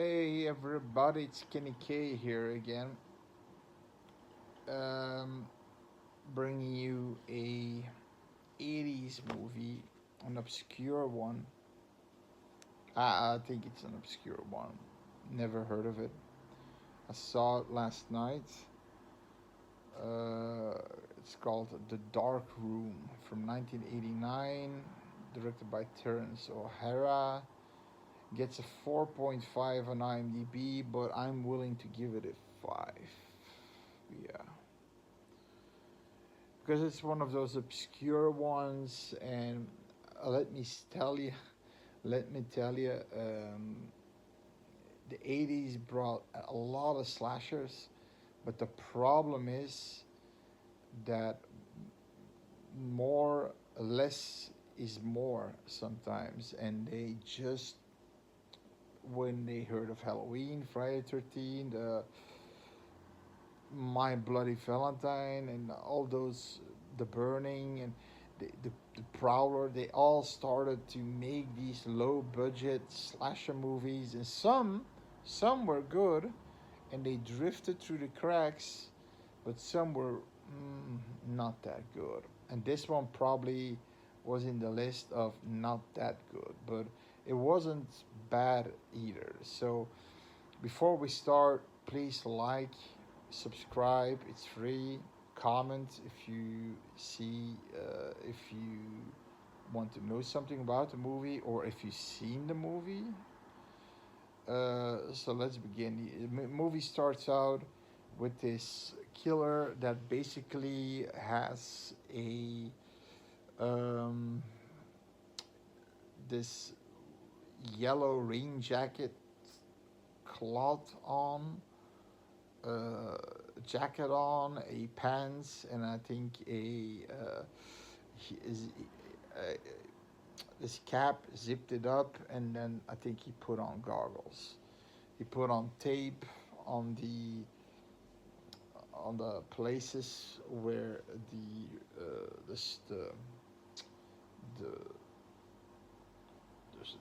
Hey everybody, it's Kenny K here again. Um, Bringing you a 80s movie, an obscure one. I think it's an obscure one. Never heard of it. I saw it last night. Uh, it's called The Dark Room from 1989, directed by Terrence O'Hara. Gets a 4.5 on IMDb, but I'm willing to give it a 5. Yeah, because it's one of those obscure ones, and let me tell you, let me tell you, the 80s brought a lot of slashers, but the problem is that more, less is more sometimes, and they just, when they heard of Halloween, Friday 13th, My Bloody Valentine, and all those, The Burning, and the Prowler, they all started to make these low budget slasher movies, and some were good, and they drifted through the cracks, but some were not that good. And this one probably was in the list of not that good, but it wasn't bad either. So before we start, please like, subscribe. It's free. Comment if you see, if you want to know something about the movie or if you've seen the movie. So let's begin. The movie starts out with this killer that basically has a um, this yellow rain jacket cloth on, uh, jacket on, a pants, and I think a he is uh, this cap zipped it up, and then I think he put on goggles. He put on tape on the places where the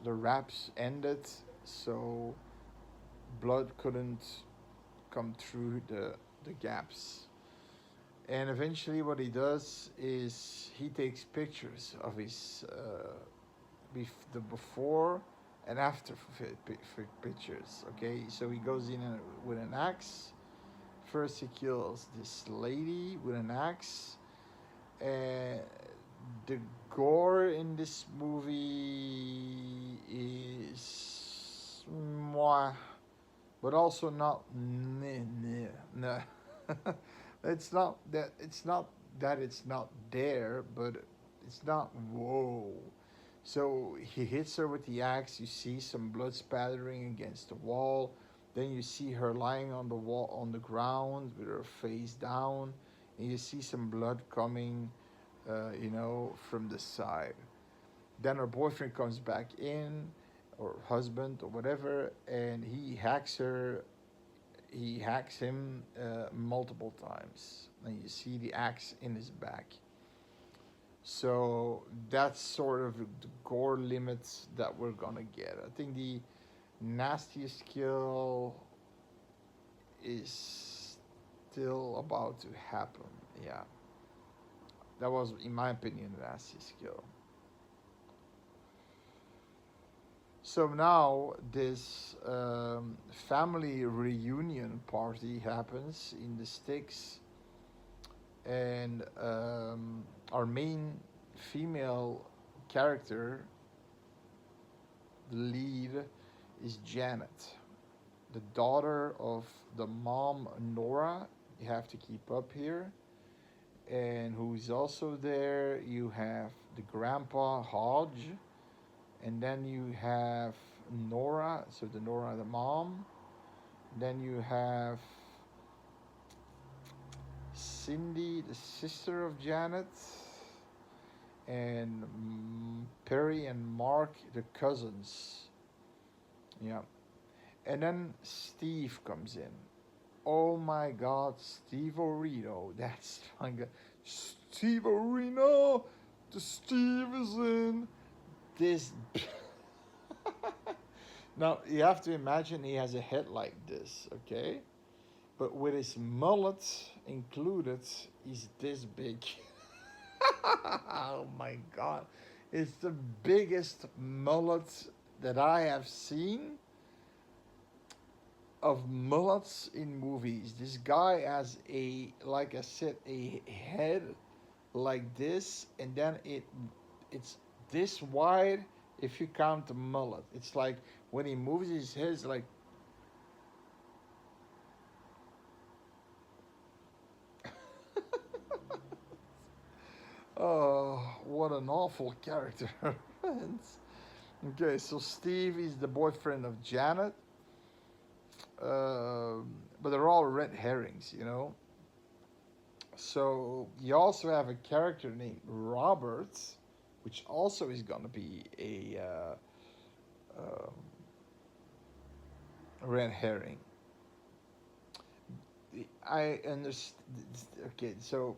the wraps ended, so blood couldn't come through the gaps. And eventually, what he does is he takes pictures of his the before and after pictures. Okay, so he goes in with an axe. First, he kills this lady with an axe. And the gore in this movie is moi, but also not no. It's not that it's not there, but it's not whoa. So he hits her with the axe. You see some blood spattering against the wall. Then you see her lying on the wall on the ground with her face down, and you see some blood coming, from the side. Then her boyfriend comes back in, or husband, or whatever, and he hacks her. He hacks him multiple times, and you see the axe in his back. So that's sort of the gore limits that we're gonna get. I think the nastiest kill is still about to happen. Yeah, that was, in my opinion, the nastiest kill. So now this family reunion party happens in the sticks, and our main female character, the lead, is Janet, the daughter of the mom Nora. You have to keep up here. And who is also there? You have the grandpa Hodge, and then you have Nora, so the Nora, the mom. Then you have Cindy, the sister of Janet, and Perry and Mark, the cousins. Yeah. And then Steve comes in. Oh my God, Steve Orino. That's my God. Steve Orino! The Steve is in. This. Now you have to imagine he has a head like this, okay? But with his mullet included, he's this big. Oh my god. It's the biggest mullet that I have seen of mullets in movies. This guy has a, like I said, a head like this, and then it's this wide if you count the mullet. It's like when he moves his head, it's like oh, what an awful character. Okay, so Steve is the boyfriend of Janet, but they're all red herrings, you know. So you also have a character named Robert, which also is gonna be a red herring. I understand. Okay, so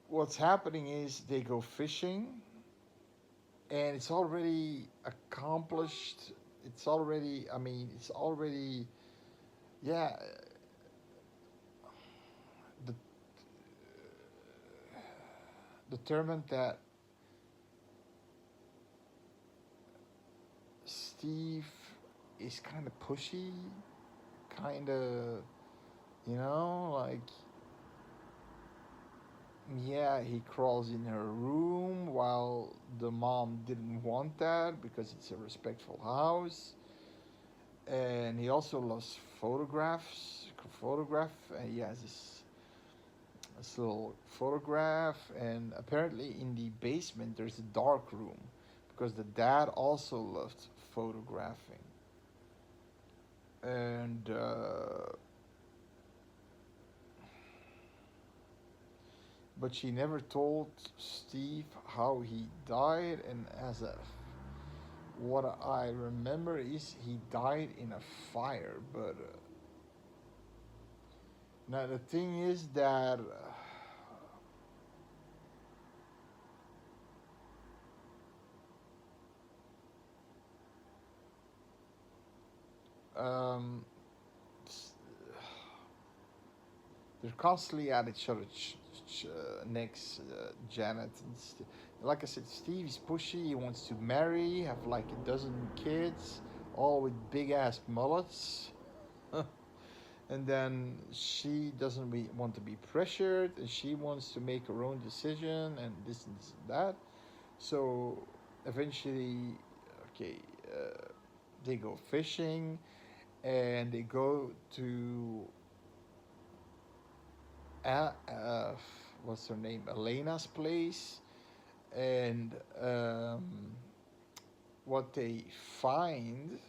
what's happening is they go fishing, and it's already accomplished. It's already. I mean, it's already. Yeah, the, determined that Steve is kind of pushy, kind of, like, yeah, he crawls in her room while the mom didn't want that because it's a respectful house. And he also loves photograph, and he has this little photograph. And apparently in the basement there's a dark room because the dad also loved photographing. And but she never told Steve how he died. And as a what I remember is he died in a fire. But now the thing is that um, they're constantly at each other's necks, Janet. Like I said, Steve is pushy. He wants to marry, have like a dozen kids, all with big ass mullets. And then she doesn't want to be pressured, and she wants to make her own decision, and this and that. So eventually, okay, they go fishing, and they go to uh, what's her name, Elena's place. And what they find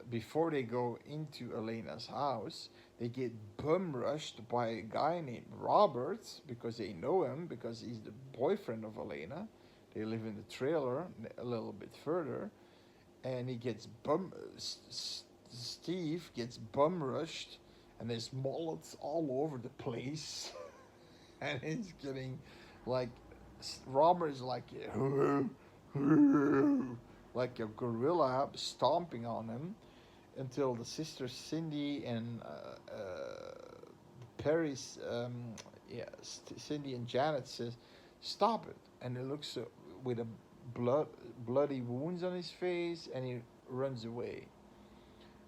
before they go into Elena's house, they get bum rushed by a guy named Robert because they know him because he's the boyfriend of Elena. They live in the trailer a little bit further, and he gets Steve gets bum rushed, and there's mullets all over the place, and he's getting like Robert is like like a gorilla stomping on him until the sisters Cindy and Perry's yeah Cindy and Janet says stop it, and he looks with a bloody wounds on his face, and he runs away.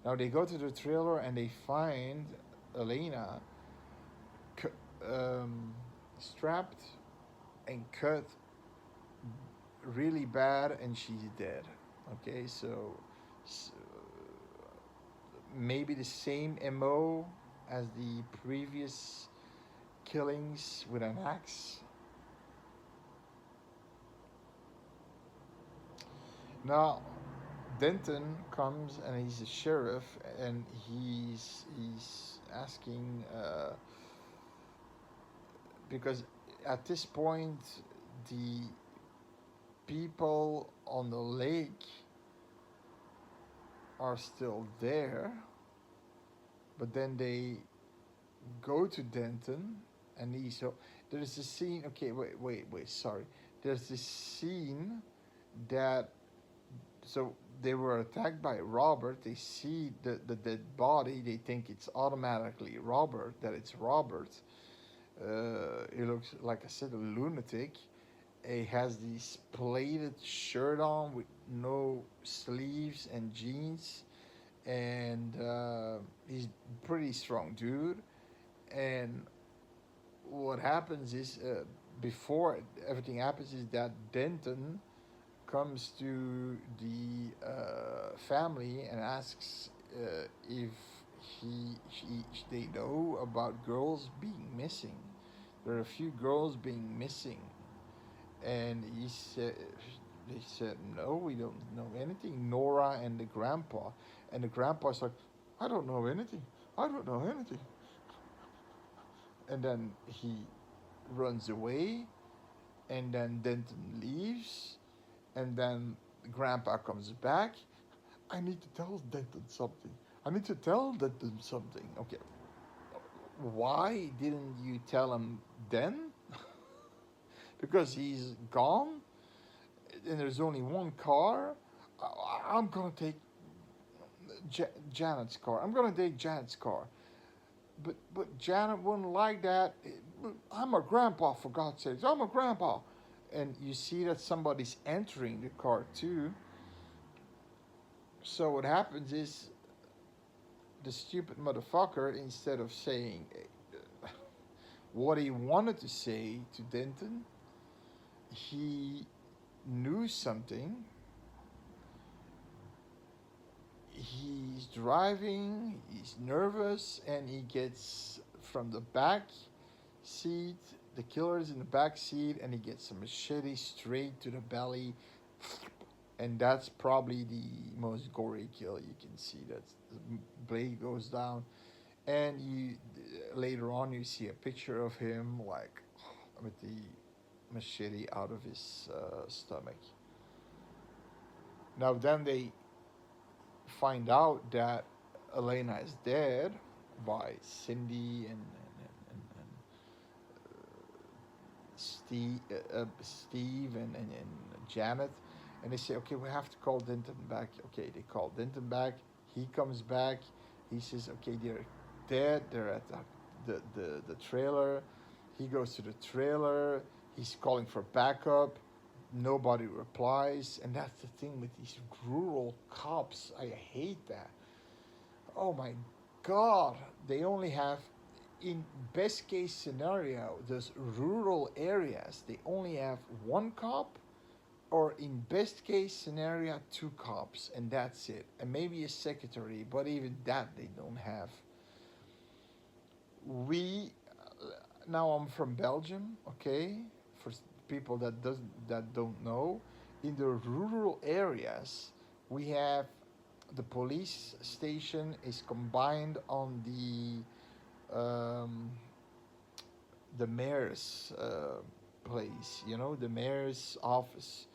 Now they go to the trailer and they find Elena strapped and cut really bad, and she's dead. Okay, so maybe the same MO as the previous killings with an axe. Now, Denton comes and he's a sheriff, and he's asking because at this point the people on the lake are still there, but then they go to Denton, and there's a scene. Okay, wait. Sorry. There's this scene that so they were attacked by Robert. They see the dead body. They think it's automatically Robert, that it's Robert. He looks, like I said, a lunatic. He has this plated shirt on with no sleeves and jeans, and he's pretty strong dude. And what happens is, before everything happens, is that Denton comes to the family and asks if they know about girls being missing. There are a few girls being missing, and they said no, we don't know anything. Nora and the grandpa, and the grandpa's like, I don't know anything. I don't know anything. And then he runs away, and then Denton leaves, and then Grandpa comes back. I need to tell Denton something. I need to tell Denton something. Okay, why didn't you tell him then? Because he's gone, and there's only one car. I'm gonna take Janet's car. I'm gonna take Janet's car. But Janet wouldn't like that. I'm a grandpa, for God's sakes. I'm a grandpa. And you see that somebody's entering the car too. So what happens is the stupid motherfucker, instead of saying what he wanted to say to Denton, he knew something. He's driving, he's nervous, and he gets from the back seat. The killer is in the back seat, and he gets a machete straight to the belly, and that's probably the most gory kill you can see. That the blade goes down, and you later on you see a picture of him like with the machete out of his stomach. Now then they find out that Elena is dead by Cindy and Steve and Janet, and they say, okay, we have to call Denton back. Okay, they call Denton back. He comes back. He says, okay, they're dead. They're at the trailer. He goes to the trailer. He's calling for backup. Nobody replies, and that's the thing with these rural cops. I hate that. Oh my God, they only have, in best case scenario, those rural areas, they only have one cop, or in best case scenario, two cops, and that's it, and maybe a secretary, but even that they don't have. We Now I'm from Belgium, okay? For people that don't know, in the rural areas, we have the police station is combined on the mayor's place, the mayor's office,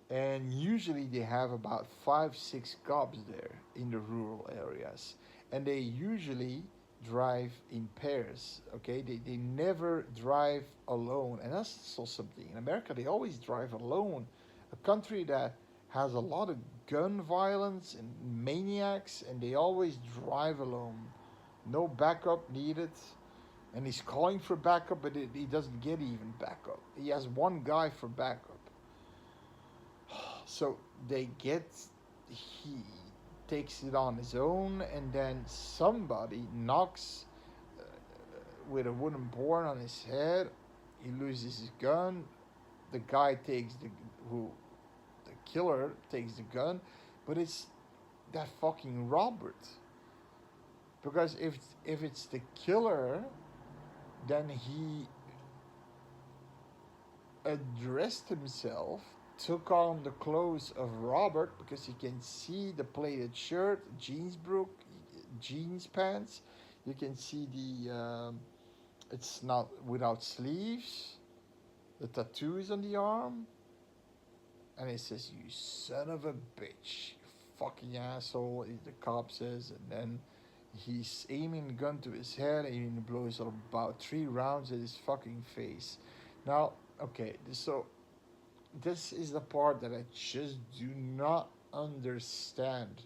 and usually they have about 5 6 cops there in the rural areas, and they usually drive in pairs. Okay, they never drive alone, and that's also something. In America they always drive alone, a country that has a lot of gun violence and maniacs, and they always drive alone, no backup needed. And he's calling for backup, but he doesn't get even backup. He has one guy for backup. So he takes it on his own, and then somebody knocks with a wooden board on his head. He loses his gun. The guy the killer takes the gun, but it's that fucking Robert. Because if it's the killer, then he addressed himself, took on the clothes of Robert, because you can see the pleated shirt, jeans pants. You can see it's not without sleeves. The tattoo is on the arm, and it says, "You son of a bitch, you fucking asshole." The cop says, and then he's aiming the gun to his head, and he blows about 3 rounds at his fucking face. Now, okay, so this is the part that I just do not understand.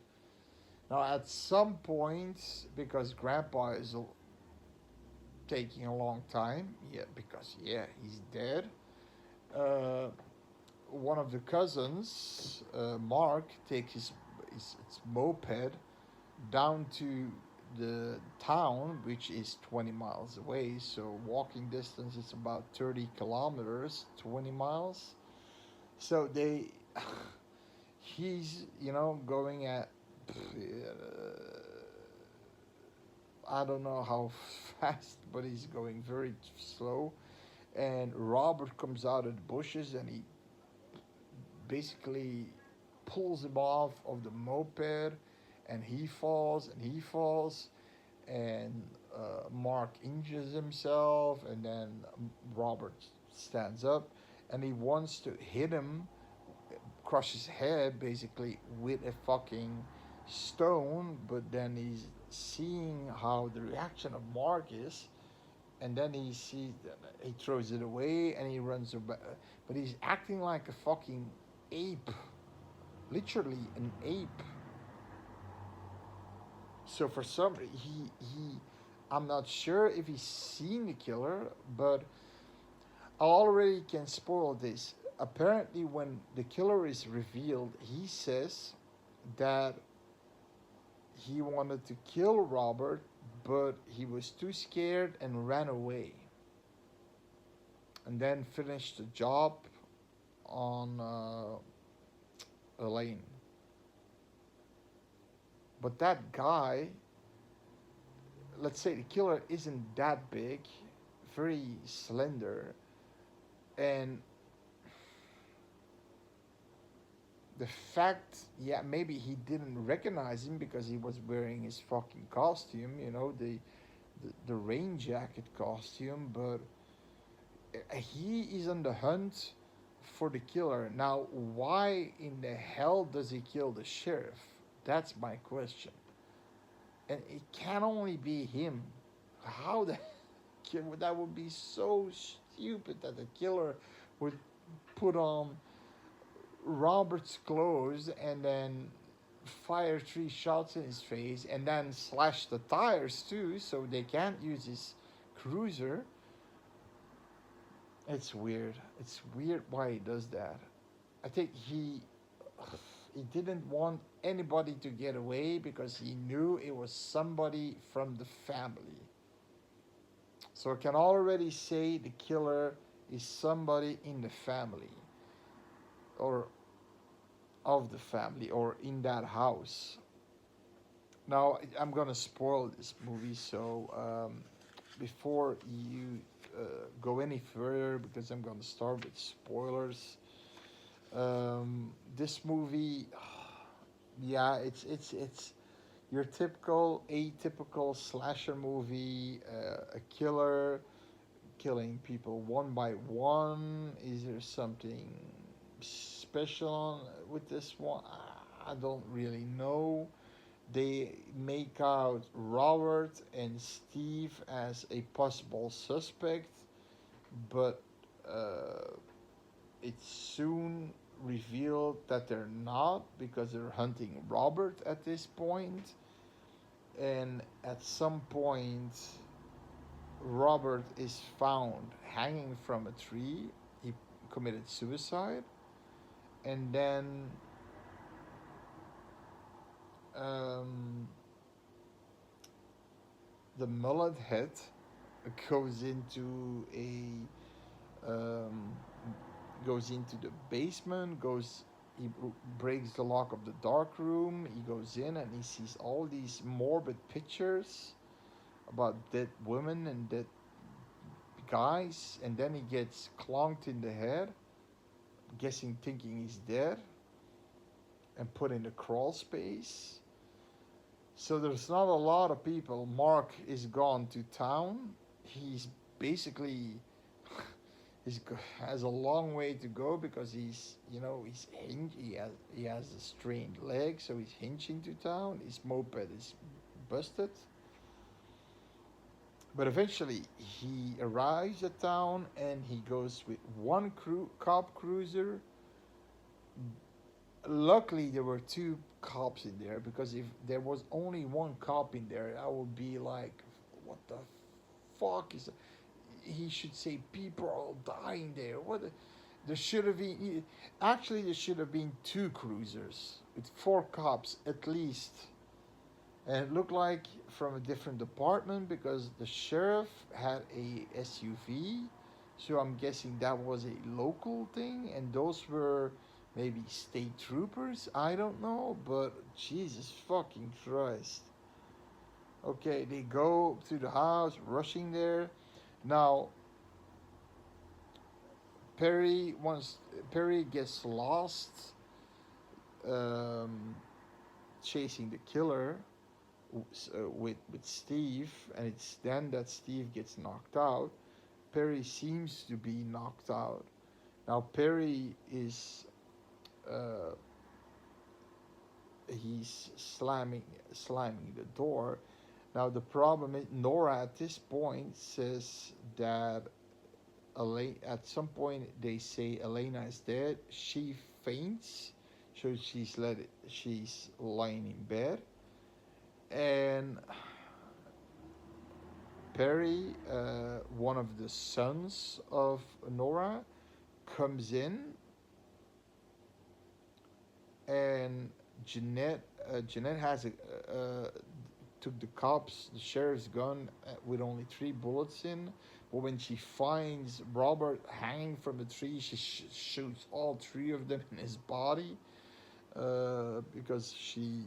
Now, at some point, because Grandpa is taking a long time, yeah, because yeah, he's dead. Uh, One of the cousins, Mark, takes his moped down to the town, which is 20 miles away. So walking distance is about 30 kilometers, 20 miles. So he's going at I don't know how fast, but he's going very slow. And Robert comes out of the bushes and he basically pulls him off of the moped, and he falls, and Mark injures himself, and then Robert stands up, and he wants to hit him, crush his head basically with a fucking stone, but then he's seeing how the reaction of Mark is, and then he throws it away and he runs back, but he's acting like a fucking ape, literally an ape. So for some he I'm not sure if he's seen the killer, but I already can spoil this. Apparently, when the killer is revealed, he says that he wanted to kill Robert, but he was too scared and ran away, and then finished the job on Elaine. But that guy, let's say the killer isn't that big, very slender, and the fact, yeah, maybe he didn't recognize him because he was wearing his fucking costume, the rain jacket costume, but he is on the hunt for the killer. Now, why in the hell does he kill the sheriff? That's my question. And it can only be him. How the that would be so stupid that the killer would put on Robert's clothes and then fire 3 shots in his face and then slash the tires too, so they can't use his cruiser. It's weird. It's weird why he does that. I think he didn't want anybody to get away because he knew it was somebody from the family. So I can already say the killer is somebody in the family, or of the family, or in that house. Now I'm gonna spoil this movie, so before you go any further, because I'm gonna start with spoilers. This movie, yeah, it's your typical atypical slasher movie. A killer killing people one by one. Is there something special with this one? I don't really know. They make out Robert and Steve as a possible suspect, but uh, it's soon revealed that they're not, because they're hunting Robert at this point. And at some point, Robert is found hanging from a tree. He committed suicide. And then um, the mullet head goes into a um, goes into the basement. He breaks the lock of the dark room. He goes in and he sees all these morbid pictures about dead women and dead guys, and then he gets clonked in the head, guessing thinking he's dead, and put in the crawl space. So there's not a lot of people. Mark is gone to town. He's basically he's has a long way to go because he has a strained leg, so he's hinging to town. His moped is busted. But eventually he arrives at town and he goes with one cop cruiser luckily there were two cops in there, because if there was only one cop in there, I would be like, what the fuck is, he should say people are all dying there. What there should have been, actually there should have been two cruisers with four cops at least. And it looked like from a different department, because the sheriff had a SUV, so I'm guessing that was a local thing, and those were maybe state troopers. I don't know, but Jesus fucking Christ. Okay, they go to the house, rushing there. Now Perry gets lost, um, chasing the killer, with Steve, and it's then that Steve gets knocked out. Perry seems to be knocked out. Now Perry is, uh, he's slamming the door. Now the problem is Nora at this point says that at some point they say Elena is dead. She faints, so she's lying in bed, and Perry, one of the sons of Nora, comes in, and Jeanette has took the sheriff's gun, with only three bullets in. But when she finds Robert hanging from a tree, she shoots all three of them in his body, because she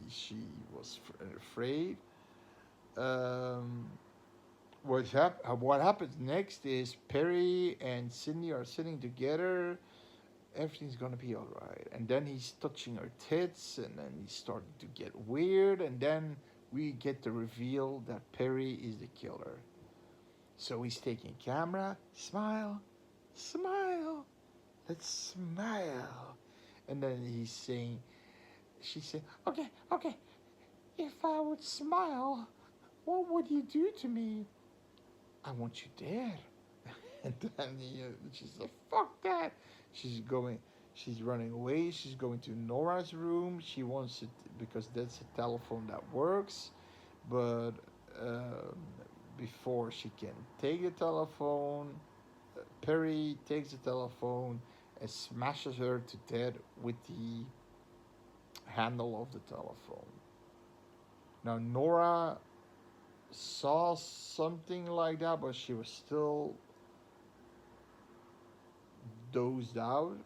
was afraid. Um, what happens next is Perry and Cindy are sitting together. Everything's gonna be all right. And then he's touching her tits, and then he's starting to get weird. And then we get the reveal that Perry is the killer. So he's taking camera, smile, smile, let's smile. And then she said, okay, okay, if I would smile, what would you do to me? I want you dead. And then she's like, fuck that. She's running away. She's going to Nora's room. She wants it because that's a telephone that works. But um, before she can take the telephone, Perry takes the telephone and smashes her to death with the handle of the telephone. Now, Nora saw something like that, but she was still dozed out,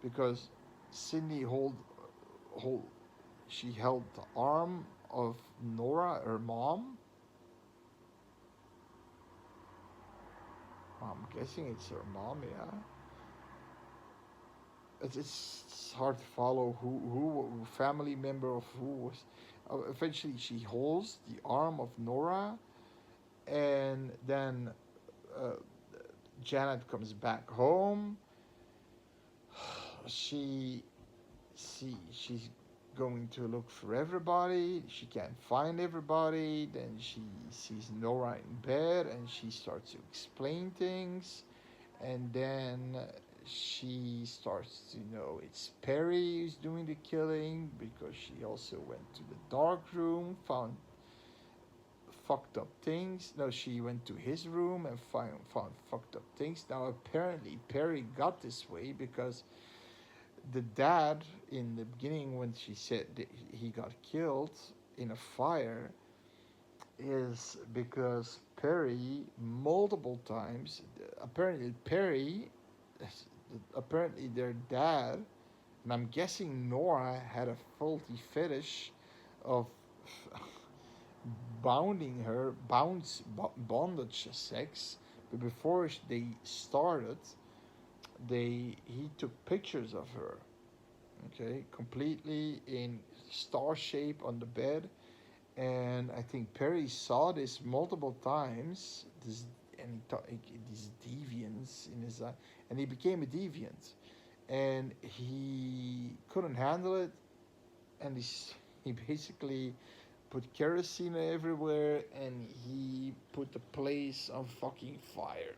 because Cindy hold she held the arm of Nora, her mom. I'm guessing it's her mom, yeah. It's hard to follow who family member of who was. Eventually, she holds the arm of Nora, and then uh, Janet comes back home. She's going to look for everybody. She can't find everybody. Then she sees Nora in bed, and she starts to explain things. And then she starts to know it's Perry who's doing the killing, because she also went to the dark room, found fucked up things. No, she went to his room and found fucked up things. Now apparently Perry got this way because the dad, in the beginning when she said that he got killed in a fire, is because Perry multiple times, apparently their dad, and I'm guessing Nora had a faulty fetish of bondage sex, but before they started, he took pictures of her, okay, completely in star shape on the bed, and I think Perry saw this multiple times. And he thought these deviants in his eye, and he became a deviant, and he couldn't handle it, and he basically put kerosene everywhere, and he put the place on fucking fire.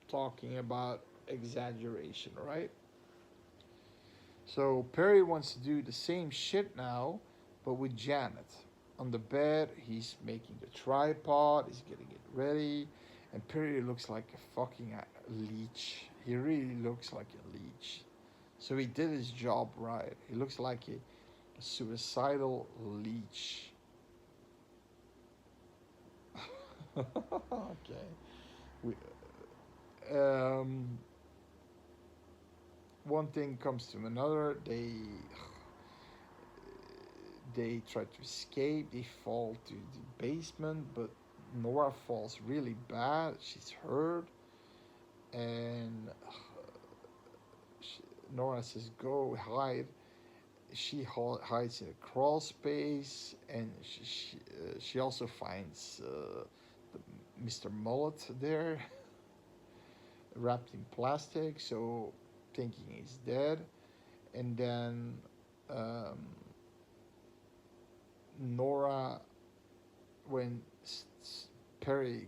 Talking about exaggeration, right? So Perry wants to do the same shit now, but with Janet. On the bed, he's making the tripod, he's getting it ready, and Perry looks like a fucking leech. He really looks like a leech. So he did his job right. He looks like a suicidal leech. Okay. We, um, one thing comes to another. They try to escape. They fall to the basement, but Nora falls really bad. She's hurt, and she, Nora says, "Go hide." She hides in a crawl space, and she also finds Mr. Mullet there, wrapped in plastic, so thinking he's dead. And then um, Nora, when Perry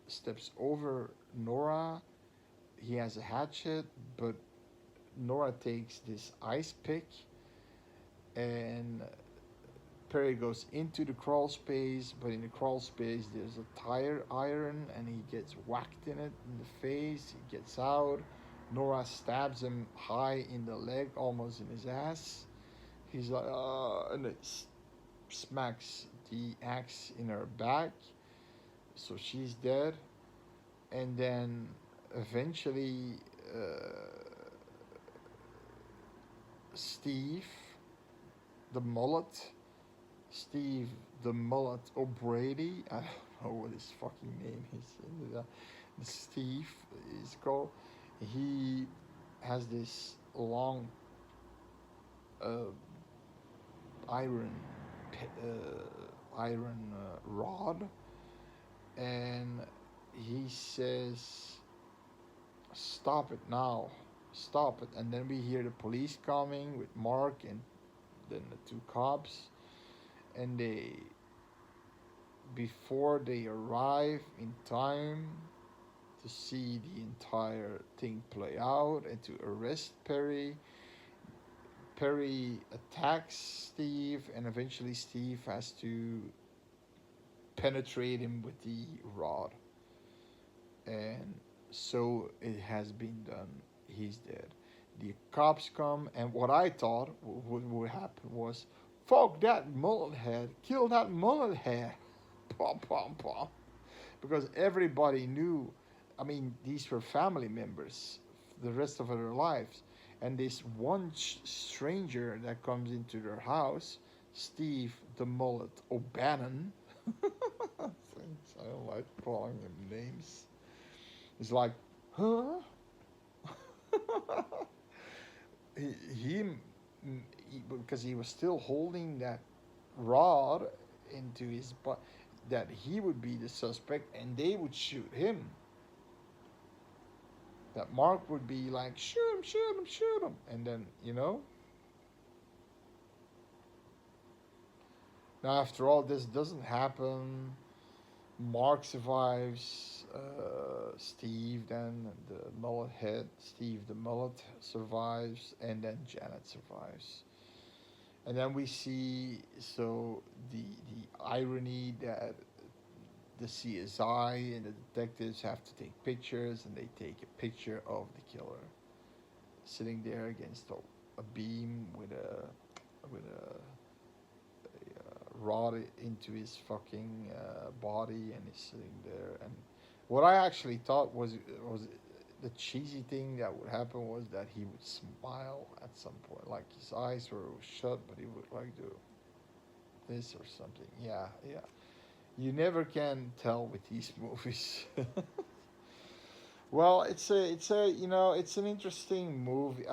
steps over Nora, he has a hatchet, but Nora takes this ice pick, and Perry goes into the crawl space, but in the crawl space there's a tire iron, and he gets whacked in it in the face. He gets out. Nora stabs him high in the leg, almost in his ass. He's like, and it smacks the axe in her back, so she's dead. And then eventually, Steve, the mullet, Steve the Mullet O'Brady. I don't know what his fucking name is. Steve is called. He has this long uh, iron rod, and he says, "Stop it now, stop it!" And then we hear the police coming with Mark and then the two cops, and before they arrive in time to see the entire thing play out and to arrest Perry. Perry attacks Steve, and eventually Steve has to penetrate him with the rod. And so it has been done. He's dead. The cops come, and what I thought would happen was, fuck that mullet head, kill that mullet head. Pom, pom, pom. Because everybody knew, I mean, these were family members the rest of their lives. And this one stranger that comes into their house, Steve the Mullet O'Bannon, I don't like calling him names. He's like, huh? he, he, because he was still holding that rod into his butt, that he would be the suspect and they would shoot him. That Mark would be like, shoot him, shoot him, shoot him. And then, now after all this doesn't happen, Mark survives, Steve then, the mullet head, Steve the mullet survives, and then Janet survives. And then we see, so the irony that the CSI and the detectives have to take pictures, and they take a picture of the killer sitting there against a beam with a rod into his fucking body, and he's sitting there. And what I actually thought was the cheesy thing that would happen was that he would smile at some point, like his eyes were shut, but he would like do this or something. Yeah, yeah. You never can tell with these movies. Well, it's an interesting movie.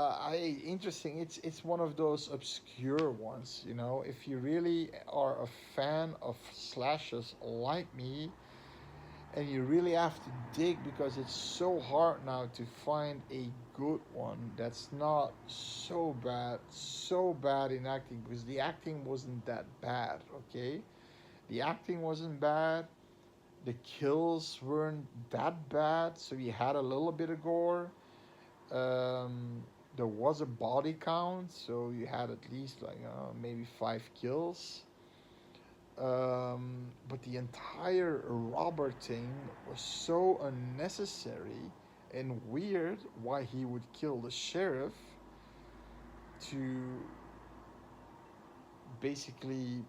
Interesting. It's one of those obscure ones. If you really are a fan of slashers like me, and you really have to dig because it's so hard now to find a good one that's not so bad in acting, because the acting wasn't that bad. Okay, the acting wasn't bad, the kills weren't that bad, so you had a little bit of gore. Um, there was a body count, so you had at least like maybe 5 kills. But the entire robber thing was so unnecessary and weird. Why he would kill the sheriff to basically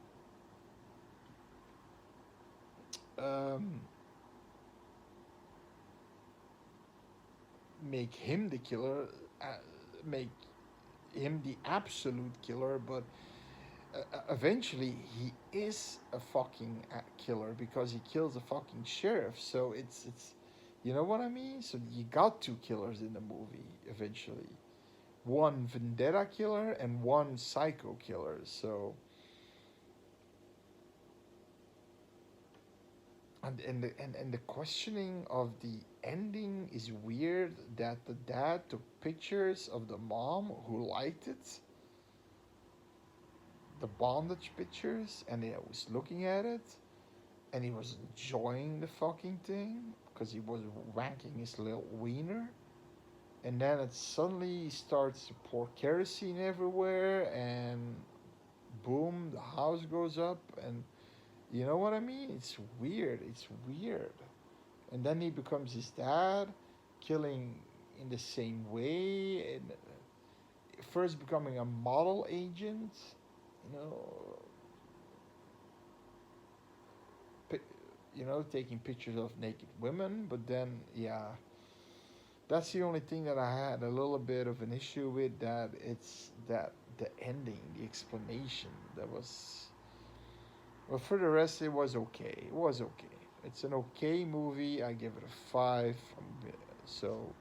um, make him the killer, make him the absolute killer, but eventually he is a fucking killer because he kills a fucking sheriff. So it's you know what I mean. So you got two killers in the movie eventually, one vendetta killer and one psycho killer. So and the questioning of the ending is weird. That the dad took pictures of the mom who liked it, the bondage pictures, and he was looking at it and he was enjoying the fucking thing because he was wanking his little wiener. And then it suddenly starts to pour kerosene everywhere, and boom, the house goes up, and you know what I mean? It's weird. It's weird. And then he becomes his dad, killing in the same way, and first becoming a model agent, you know, taking pictures of naked women. But then, yeah, that's the only thing that I had a little bit of an issue with. That it's that the ending, the explanation, that was. Well, for the rest, it was okay. It was okay. It's an okay movie. I give it a 5. So,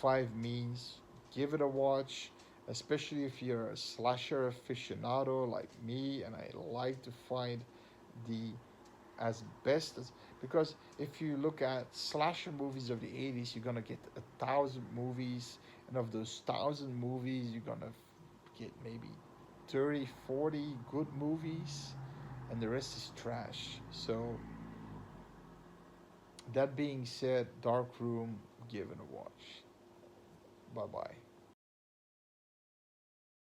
5 means give it a watch, especially if you're a slasher aficionado like me, and I like to find the as best as, because if you look at slasher movies of the 80s, you're gonna get 1,000 movies, and of those 1,000 movies you're gonna get maybe 30, 40 good movies, and the rest is trash. So that being said, Dark Room, give it a watch. Bye bye.